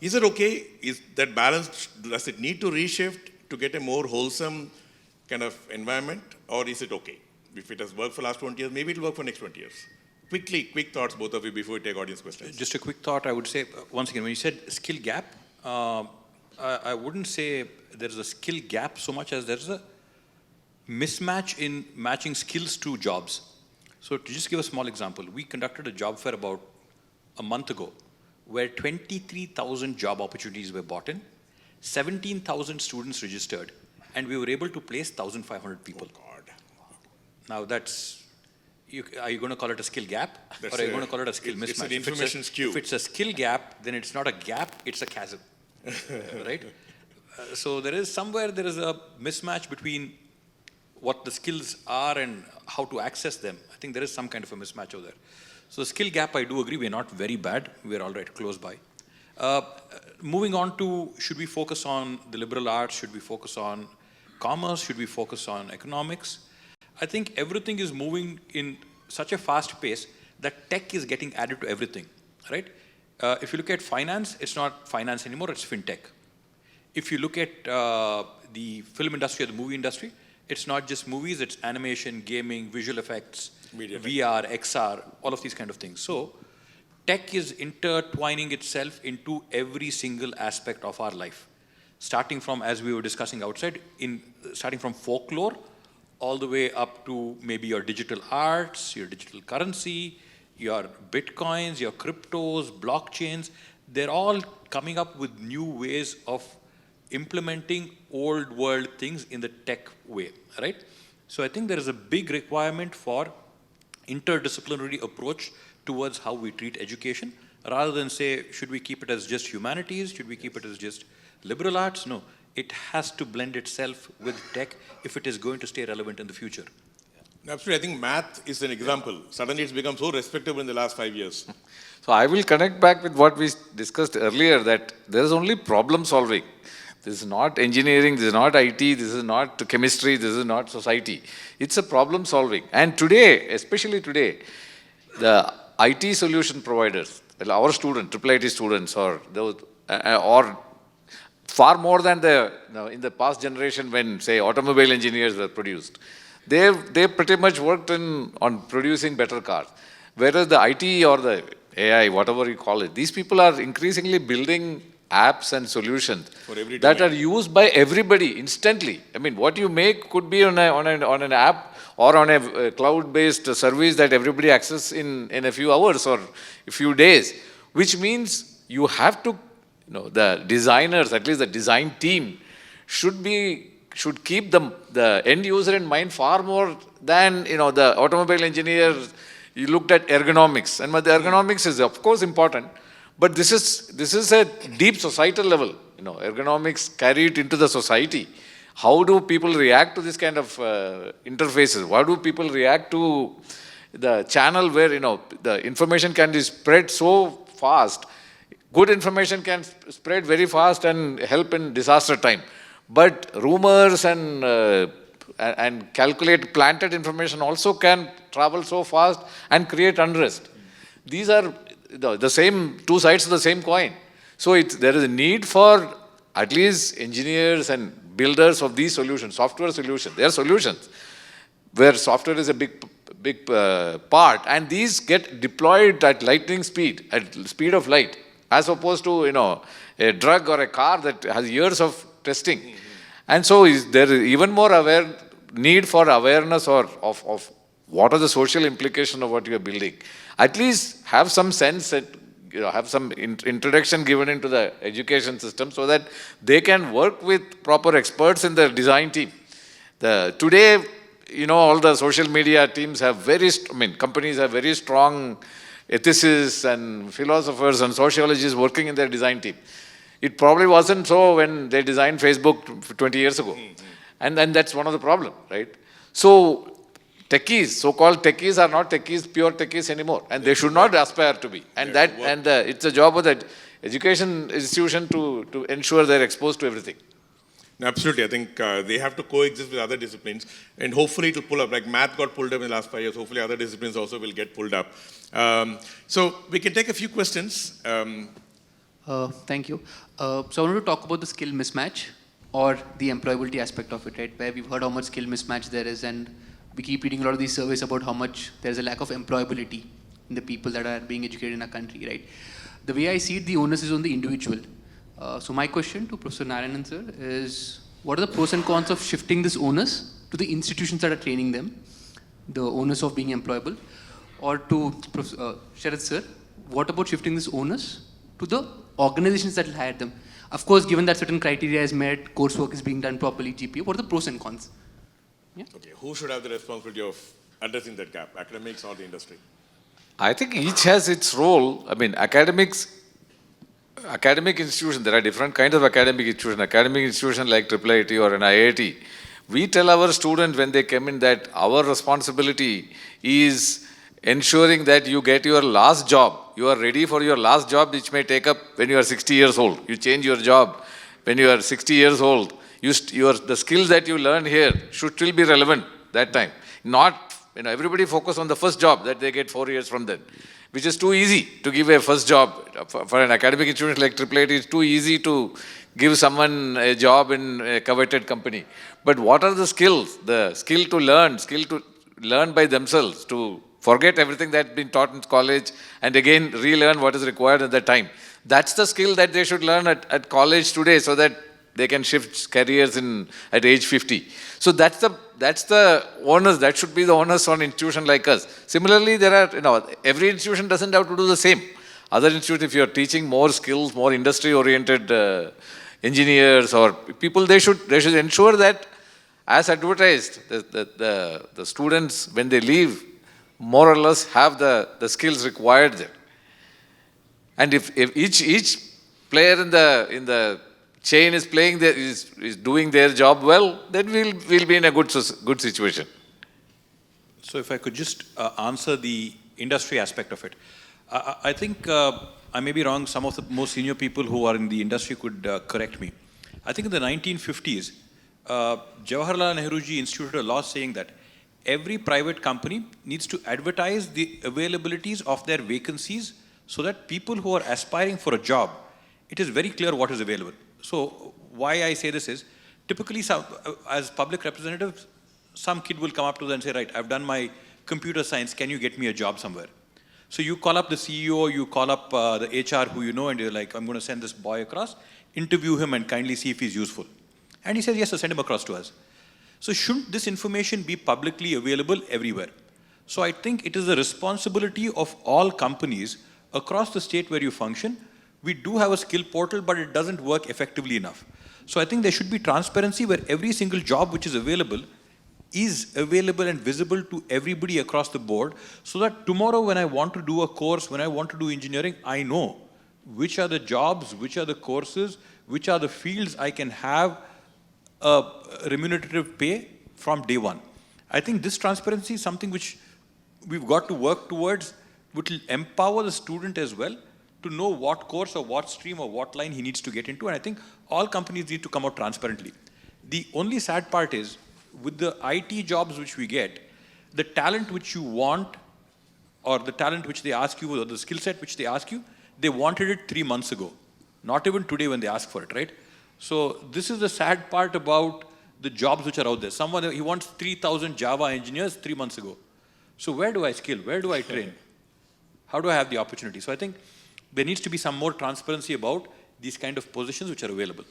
Speaker 1: Is it okay? Is that balance, does it need to reshift to get a more wholesome kind of environment? Or is it okay? If it has worked for the last 20 years, maybe it'll work for next 20 years. Quick thoughts, both of you, before we take audience questions.
Speaker 2: Just a quick thought, I would say, once again, when you said skill gap, I wouldn't say there's a skill gap so much as there's a mismatch in matching skills to jobs. So to just give a small example, we conducted a job fair about a month ago where 23,000 job opportunities were bought in, 17,000 students registered, and we were able to place 1,500 people.
Speaker 1: Oh God.
Speaker 2: Now that's, are you going to call it a skill gap? Or are you going to call it a skill mismatch?
Speaker 1: It's an information skew.
Speaker 2: If it's a skill gap, then it's not a gap, it's a chasm, right? So there is somewhere, there is a mismatch between what the skills are and how to access them. I think there is some kind of a mismatch over there. So the skill gap, I do agree, we're not very bad. We're all right, close by. Moving on to, should we focus on the liberal arts? Should we focus on commerce? Should we focus on economics? I think everything is moving in such a fast pace that tech is getting added to everything, right? If you look at finance, it's not finance anymore, it's fintech. If you look at the film industry or the movie industry, it's not just movies, it's animation, gaming, visual effects,
Speaker 1: media
Speaker 2: VR, XR, all of these kind of things. So tech is intertwining itself into every single aspect of our life. Starting from, as we were discussing outside, starting from folklore, all the way up to maybe your digital arts, your digital currency, your bitcoins, your cryptos, blockchains. They're all coming up with new ways of implementing old world things in the tech way, right? So I think there is a big requirement for interdisciplinary approach towards how we treat education, rather than say, should we keep it as just humanities? Should we keep it as just liberal arts? No, it has to blend itself with tech if it is going to stay relevant in the future.
Speaker 1: Absolutely, I think math is an example. Suddenly it's become so respectable in the last 5 years.
Speaker 3: So I will connect back with what we discussed earlier, that there is only problem solving. This is not engineering, this is not IT, this is not chemistry, this is not society. It's a problem solving. And today, especially today, the IT solution providers, our students, IIIT students, or far more than in the past generation when, say, automobile engineers were produced, they pretty much worked on producing better cars. Whereas the IT or the AI, whatever you call it, these people are increasingly building apps and solutions that are used by everybody instantly. I mean, what you make could be on an app or on a cloud-based service that everybody accesses in a few hours or a few days, which means you have to, the designers, at least the design team, should keep the end user in mind far more than, the automobile engineer. You looked at ergonomics, and the ergonomics is of course important, but this is a deep societal level. Ergonomics carried into the society. How do people react to this kind of interfaces? How do people react to the channel where the information can be spread so fast? Good information can spread very fast and help in disaster time, but rumors and planted information also can travel so fast and create unrest. These are the same two sides of the same coin. So there is a need for at least engineers and builders of these solutions, software solutions. They are solutions where software is a big part, and these get deployed at lightning speed, at speed of light, as opposed to a drug or a car that has years of testing. Mm-hmm. And so there is even more need for awareness of what are the social implications of what you are building. At least have some sense that, have some introduction given into the education system so that they can work with proper experts in the design team. Today, all the social media teams have companies have very strong ethicists and philosophers and sociologists working in their design team. It probably wasn't so when they designed Facebook 20 years ago. Mm-hmm. And that's one of the problems, right? So techies, so-called techies are not techies, pure techies anymore. And they should not aspire to be. And it's a job of the education institution to ensure they're exposed to everything.
Speaker 1: Absolutely. I think they have to coexist with other disciplines, and hopefully it will pull up. Like math got pulled up in the last 5 years. Hopefully other disciplines also will get pulled up. So we can take a few questions.
Speaker 4: Thank you. So I wanted to talk about the skill mismatch or the employability aspect of it, right? Where we've heard how much skill mismatch there is, and we keep reading a lot of these surveys about how much there's a lack of employability in the people that are being educated in our country, right? The way I see it, the onus is on the individual. So my question to Professor Narayanan sir is, what are the pros and cons of shifting this onus to the institutions that are training them, the onus of being employable? Or to Sharad sir, what about shifting this onus to the organizations that will hire them? Of course, given that certain criteria is met, coursework is being done properly, GPA, what are the pros and cons? Yeah?
Speaker 1: Okay, who should have the responsibility of addressing that gap, academics or the industry?
Speaker 3: I think each has its role. I mean, academic institutions, there are different kinds of academic institutions. Academic institution like IIIT or an IIT, we tell our students when they come in that our responsibility is ensuring that you get your last job. You are ready for your last job, which may take up when you are 60 years old. You change your job when you are 60 years old. The skills that you learn here should still be relevant that time. Not, everybody focus on the first job that they get 4 years from then, which is too easy to give a first job. For an academic institution like IIIT, it's too easy to give someone a job in a coveted company. But what are the skills? The skill to learn by themselves, to forget everything that's been taught in college and again relearn what is required at that time. That's the skill that they should learn at college today so that they can shift careers at age 50. So that's the onus, that should be the onus on institution like us. Similarly, there are, every institution doesn't have to do the same. Other institutions, if you're teaching more skills, more industry-oriented engineers or people, they should ensure that as advertised, the students, when they leave, more or less have the skills required there. And if each player in the chain is is doing their job well, then we'll be in a good situation.
Speaker 2: So if I could just answer the industry aspect of it. I think I may be wrong, some of the most senior people who are in the industry could correct me. I think in the 1950s, Jawaharlal Nehruji instituted a law saying that every private company needs to advertise the availabilities of their vacancies so that people who are aspiring for a job, it is very clear what is available. So why I say this is, typically as public representatives, some kid will come up to them and say, right, I've done my computer science, can you get me a job somewhere? So you call up the CEO, you call up the HR who you know, and you're like, I'm going to send this boy across, interview him and kindly see if he's useful. And he says, yes, so send him across to us. So shouldn't this information be publicly available everywhere? So I think it is the responsibility of all companies across the state where you function. We do have a skill portal, but it doesn't work effectively enough. So I think there should be transparency where every single job which is available and visible to everybody across the board, so that tomorrow when I want to do a course, when I want to do engineering, I know which are the jobs, which are the courses, which are the fields I can have a remunerative pay from day one. I think this transparency is something which we've got to work towards, which will empower the student as well to know what course or what stream or what line he needs to get into. And I think all companies need to come out transparently. The only sad part is, with the IT jobs which we get, the talent which you want or the talent which they ask you or the skill set which they ask you, they wanted it 3 months ago. Not even today when they ask for it, right? So this is the sad part about the jobs which are out there. Someone, he wants 3,000 Java engineers 3 months ago. So where do I skill? Where do I train? How do I have the opportunity? So I think there needs to be some more transparency about these kind of positions which are available.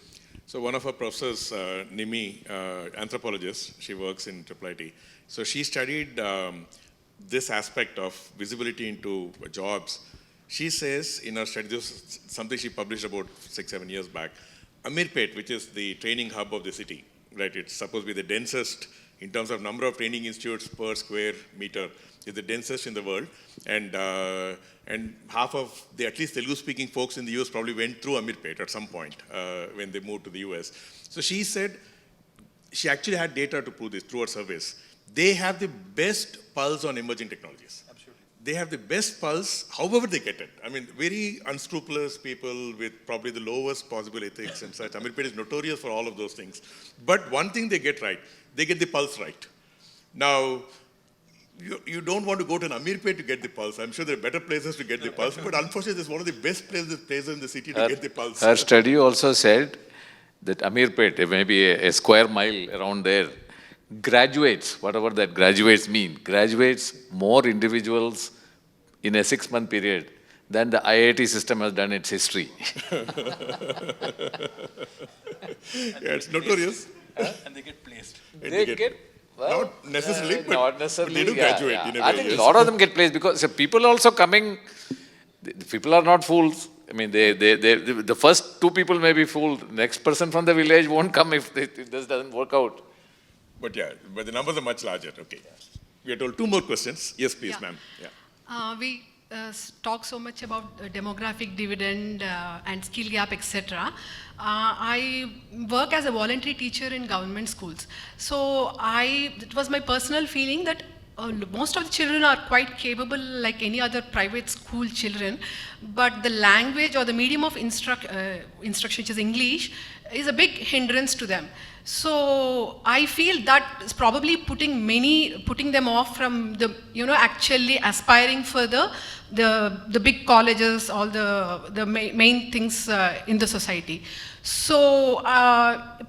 Speaker 1: So one of our professors, Nimi, anthropologist, she works in IIIT. So she studied this aspect of visibility into jobs. She says in her study, this is something she published about 6-7 years back, Amirpet, which is the training hub of the city, right? It's supposed to be the densest in terms of number of training institutes per square meter. It's the densest in the world, and half of the at least Telugu-speaking folks in the US probably went through Amirpet at some point when they moved to the US. So she said she actually had data to prove this through her surveys, they have the best pulse on emerging technologies. Absolutely. They have the best pulse, however they get it. I mean, very unscrupulous people with probably the lowest possible ethics and such. Amirpet is notorious for all of those things. But one thing they get right, they get the pulse right. Now, you don't want to go to an Amirpet to get the pulse. I'm sure there are better places to get the pulse, but unfortunately, it's one of the best places in the city to get the pulse.
Speaker 3: Her study also said that Amirpet, maybe a square mile around there, graduates, whatever that graduates mean, graduates more individuals in a 6-month period than the IIT system has done its history.
Speaker 1: Yeah, it's notorious.
Speaker 2: And they get placed.
Speaker 3: They get well,
Speaker 1: not necessarily, but,
Speaker 3: not necessarily,
Speaker 1: but they do graduate in a way.
Speaker 3: I think
Speaker 1: yes.
Speaker 3: a lot of them get placed because people also coming, people are not fools. I mean, the first 2 people may be fooled. Next person from the village won't come if this doesn't work out.
Speaker 1: But yeah, but the numbers are much larger. Okay. We are told 2 more questions. Yes, please, ma'am. Yeah.
Speaker 5: We talk so much about demographic dividend and skill gap, etc. I work as a voluntary teacher in government schools. So it was my personal feeling that most of the children are quite capable like any other private school children, but the language or the medium of instruction, which is English, is a big hindrance to them. So I feel that is probably putting them off from the, actually aspiring for the big colleges, all the main things in the society. So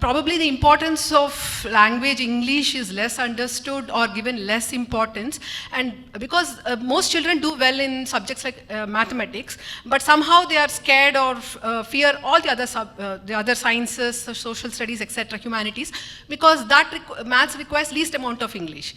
Speaker 5: probably the importance of language English is less understood or given less importance, and because most children do well in subjects like mathematics, but somehow they are scared or fear all the other sciences, social studies, etc., humanities, because maths requires least amount of English.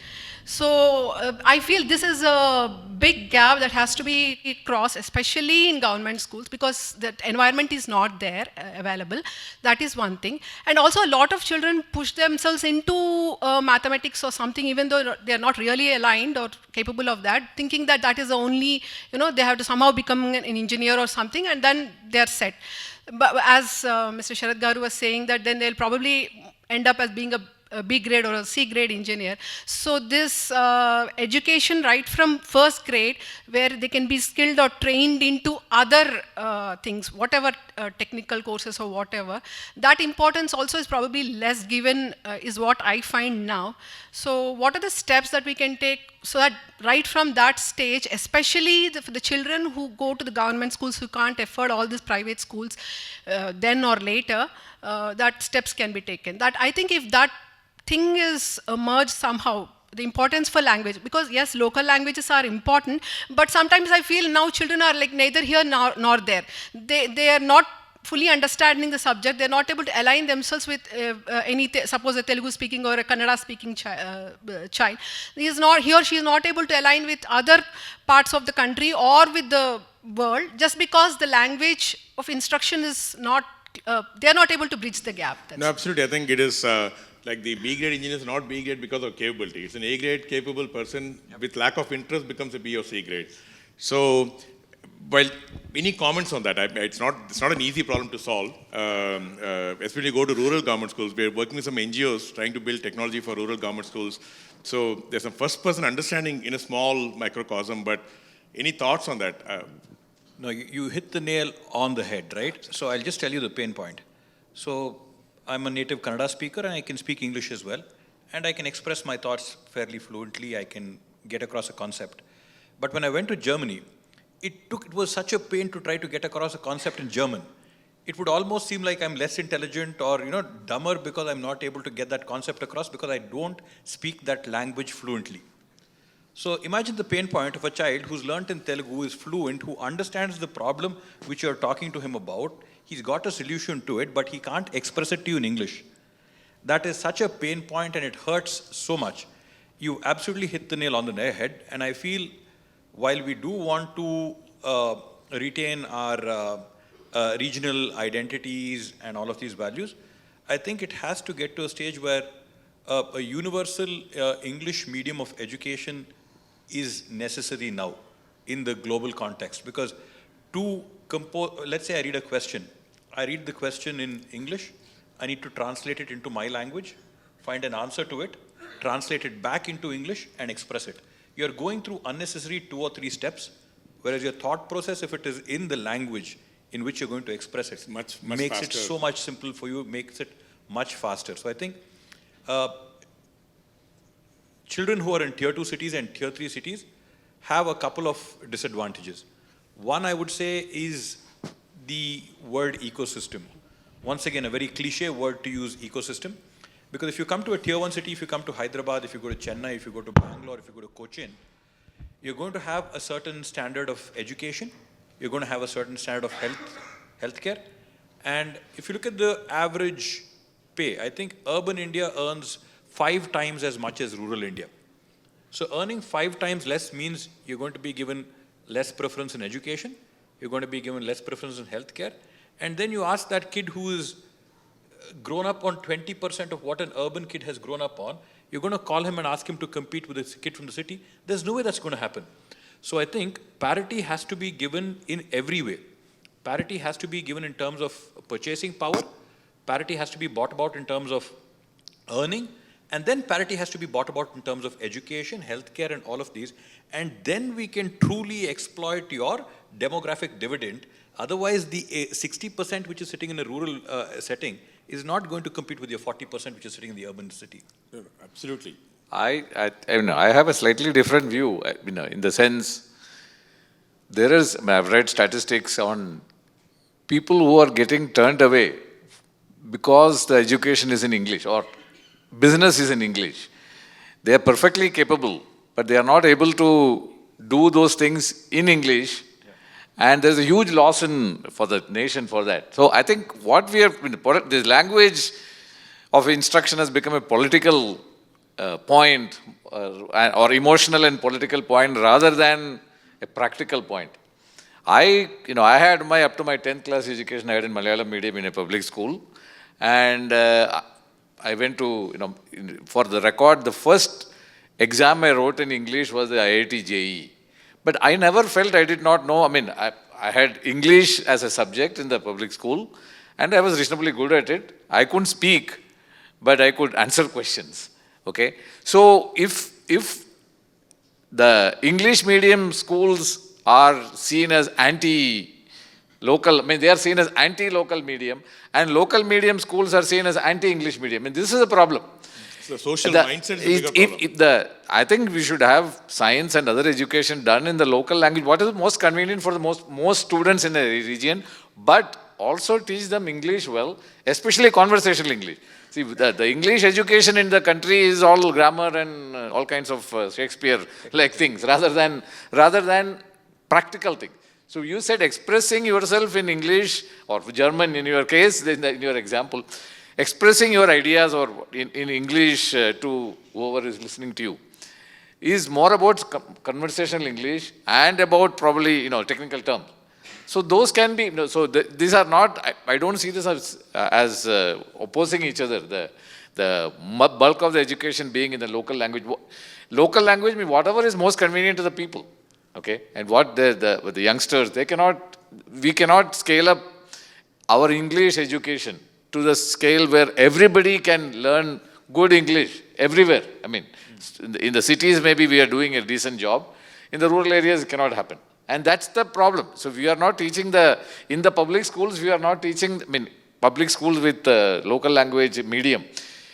Speaker 5: So I feel this is a big gap that has to be crossed, especially in government schools, because the environment is not there available. That is one thing. And also a lot of children push themselves into mathematics or something, even though they are not really aligned or capable of that, thinking that that is the only, they have to somehow become an engineer or something, and then they are set. But as Mr. Sharad Garu was saying, that then they'll probably end up as being a B grade or a C grade engineer. So this education right from first grade, where they can be skilled or trained into other things, whatever technical courses or whatever, that importance also is probably less given, is what I find now. So what are the steps that we can take so that right from that stage, especially for the children who go to the government schools, who can't afford all these private schools then or later, that steps can be taken. That I think if that thing is merged somehow, the importance for language, because yes, local languages are important, but sometimes I feel now children are like neither here nor there. They are not fully understanding the subject. They're not able to align themselves with suppose a Telugu speaking or a Kannada speaking child. He or she is not able to align with other parts of the country or with the world, just because the language of instruction is not, they're not able to bridge the gap.
Speaker 1: No, absolutely. I think it is like the B grade engineer is not B grade because of capability. It's an A grade capable person with lack of interest becomes a B or C grade. So, well, any comments on that? It's not an easy problem to solve. Especially go to rural government schools. We're working with some NGOs trying to build technology for rural government schools. So there's some first person understanding in a small microcosm, but any thoughts on that?
Speaker 2: No, you hit the nail on the head, right? So I'll just tell you the pain point. So I'm a native Kannada speaker and I can speak English as well. And I can express my thoughts fairly fluently. I can get across a concept. But when I went to Germany, it was such a pain to try to get across a concept in German. It would almost seem like I'm less intelligent or dumber because I'm not able to get that concept across because I don't speak that language fluently. So imagine the pain point of a child who's learnt in Telugu, is fluent, who understands the problem which you're talking to him about. He's got a solution to it, but he can't express it to you in English. That is such a pain point and it hurts so much. You absolutely hit the nail on the head, and I feel while we do want to retain our regional identities and all of these values, I think it has to get to a stage where a universal English medium of education is necessary now in the global context. Because let's say I read a question. I read the question in English. I need to translate it into my language, find an answer to it, translate it back into English and express it. You're going through unnecessary 2 or 3 steps, whereas your thought process, if it is in the language in which you're going to express it,
Speaker 1: much
Speaker 2: makes
Speaker 1: faster.
Speaker 2: it so much simple for you, makes it much faster. So I think children who are in tier 2 cities and tier 3 cities have a couple of disadvantages. One, I would say, is the word ecosystem. Once again, a very cliche word to use, ecosystem. Because if you come to a tier 1 city, if you come to Hyderabad, if you go to Chennai, if you go to Bangalore, if you go to Cochin, you're going to have a certain standard of education. You're going to have a certain standard of healthcare. And if you look at the average pay, I think urban India earns 5 times as much as rural India. So earning 5 times less means you're going to be given less preference in education, you're going to be given less preference in healthcare, and then you ask that kid who is grown up on 20% of what an urban kid has grown up on, you're going to call him and ask him to compete with a kid from the city. There's no way that's going to happen. So I think parity has to be given in every way. Parity has to be given in terms of purchasing power, parity has to be brought about in terms of earning, and then parity has to be brought about in terms of education, healthcare, and all of these. And then we can truly exploit your demographic dividend. Otherwise, the 60% which is sitting in a rural setting is not going to compete with your 40% which is sitting in the urban city.
Speaker 1: Absolutely.
Speaker 3: I have a slightly different view, in the sense, I've read statistics on people who are getting turned away because the education is in English or business is in English. They are perfectly capable, but they are not able to do those things in English. And there's a huge loss for the nation for that. So I think what we are, this language of instruction has become a political point or emotional and political point rather than a practical point. I had up to my 10th class education, I had in Malayalam medium in a public school. And I went to, for the record, the first exam I wrote in English was the IIT JEE. But I never felt I did not know. I had English as a subject in the public school, and I was reasonably good at it. I couldn't speak, but I could answer questions. Okay? So if the English medium schools are seen as anti-local, they are seen as anti-local medium, and local medium schools are seen as anti-English medium. This is a problem.
Speaker 1: The social mindset is a bigger problem.
Speaker 3: I think we should have science and other education done in the local language. What is most convenient for the most students in a region, but also teach them English well, especially conversational English. See, the English education in the country is all grammar and all kinds of Shakespeare-like things, rather than practical things. So you said expressing yourself in English or German in your case, in your example, expressing your ideas or in English to whoever is listening to you is more about conversational English and about probably, technical terms. So those can be, these are not, I don't see this as opposing each other. The bulk of the education being in the local language. Local language means whatever is most convenient to the people. Okay? And what the youngsters, we cannot scale up our English education to the scale where everybody can learn good English everywhere. In the cities, maybe we are doing a decent job. In the rural areas, it cannot happen. And that's the problem. So we are not teaching in the public schools, we are not teaching, public schools with local language medium.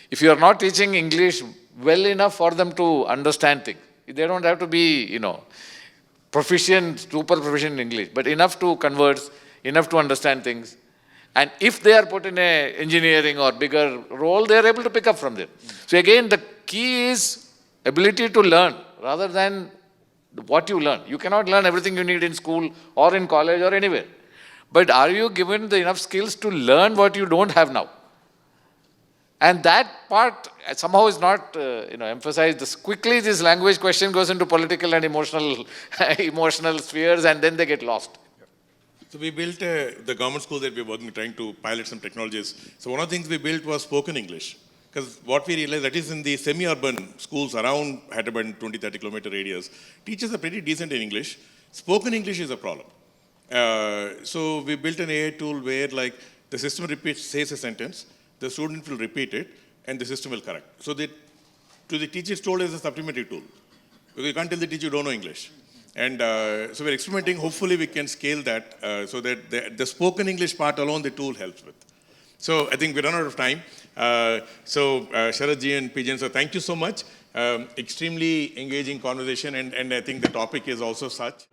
Speaker 3: If you are not teaching English well enough for them to understand things, they don't have to be, super proficient in English, but enough to converse, enough to understand things. And if they are put in a engineering or bigger role, they are able to pick up from there. So again, the key is ability to learn rather than what you learn. You cannot learn everything you need in school or in college or anywhere. But are you given the enough skills to learn what you don't have now? And that part somehow is not emphasized. Quickly this language question goes into political and emotional spheres, and then they get lost.
Speaker 1: So we built the government school that we're trying to pilot some technologies. So one of the things we built was spoken English. Because what we realized, that is in the semi-urban schools around Hyderabad, 20-30 kilometer radius, teachers are pretty decent in English. Spoken English is a problem. So we built an AI tool where the system says a sentence, the student will repeat it, and the system will correct. So they to the teacher's tool as a supplementary tool. Because you can't tell the teacher you don't know English. And so we're experimenting. Hopefully we can scale that so that the spoken English part alone the tool helps with. So I think we run out of time. Sharat ji and Pijan, so thank you so much. Extremely engaging conversation, and I think the topic is also such.